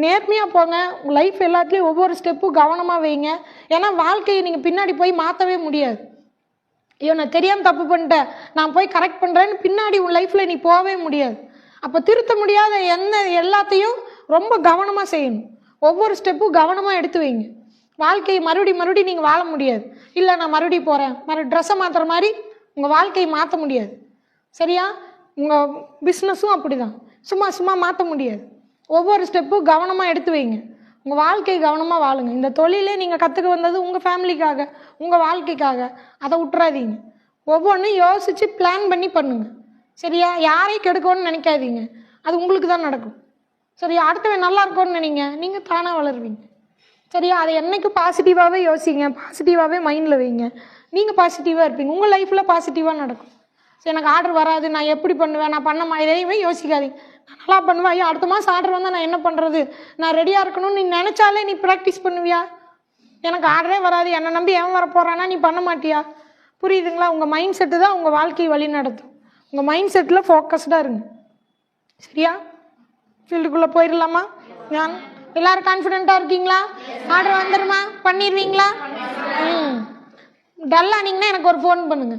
நேர்மையாக போங்க. உங்கள் லைஃப் எல்லாத்துலேயும் ஒவ்வொரு ஸ்டெப்பும் கவனமாக வைங்க. ஏன்னா வாழ்க்கையை நீங்கள் பின்னாடி போய் மாற்றவே முடியாது. ஐயோ நான் தெரியாமல் தப்பு பண்ணிட்டேன், நான் போய் கரெக்ட் பண்ணுறேன்னு பின்னாடி உன் லைஃப்பில் நீ போகவே முடியாது. அப்போ திருத்த முடியாத எல்லாத்தையும் ரொம்ப கவனமாக செய்யணும். ஒவ்வொரு ஸ்டெப்பும் கவனமாக எடுத்து வைங்க. வாழ்க்கையை மறுபடியும் நீங்கள் வாழ முடியாது. இல்லை நான் மறுபடியும் போகிறேன், ட்ரெஸ்ஸை மாற்றுற மாதிரி உங்கள் வாழ்க்கையை மாற்ற முடியாது. சரியா? உங்கள் பிஸ்னஸும் அப்படி தான், சும்மா மாற்ற முடியாது. ஒவ்வொரு ஸ்டெப்பும் கவனமாக எடுத்து வைங்க. உங்கள் வாழ்க்கை கவனமாக வாழுங்க. இந்த தொழிலே நீங்கள் கற்றுக்க வந்தது உங்கள் ஃபேமிலிக்காக, உங்கள் வாழ்க்கைக்காக. அதை விட்டுறாதீங்க. ஒவ்வொன்றும் யோசித்து பிளான் பண்ணி பண்ணுங்க. சரியா? யாரையும் கெடுக்கணும்னு நினைக்காதீங்க, அது உங்களுக்கு தான் நடக்கும். சரியா? அடுத்தவன் நல்லா இருக்கும்னு நினைங்க, நீங்கள் தானாக வளருவீங்க. சரியா? அதை என்னைக்கும் பாசிட்டிவாகவே யோசிங்க, பாசிட்டிவாகவே மைண்டில் வைங்க. நீங்கள் பாசிட்டிவாக இருப்பீங்க, உங்கள் லைஃப்பில் பாசிட்டிவாக நடக்கும். சரி எனக்கு ஆர்டர் வராது, நான் எப்படி பண்ணுவேன், நான் பண்ண எதையுமே யோசிக்காதீங்க. நான் நல்லா பண்ணுவேன், ஐயோ அடுத்த மாதம் ஆர்டர் வந்தால் நான் என்ன பண்ணுறது, நான் ரெடியாக இருக்கணும்னு நீ நினச்சாலே நீ ப்ராக்டிஸ் பண்ணுவியா? எனக்கு ஆர்டரே வராது, என்னை நம்பி எவன் வர போகிறானா, நீ பண்ண மாட்டியா? புரியுதுங்களா? உங்கள் மைண்ட் செட்டு தான் உங்கள் வாழ்க்கையை வழி நடத்தும். உங்கள் மைண்ட் செட்டில் ஃபோக்கஸ்டாக இருங்க. சரியா? ஃபீல்டுக்குள்ளே போயிடலாமா? நான் எல்லாரும் கான்ஃபிடென்ட்டாக இருக்கீங்களா? ஆர்டர் வந்துடுமா? பண்ணிடுவீங்களா? டல்லானீங்கன்னா எனக்கு ஒரு ஃபோன் பண்ணுங்க.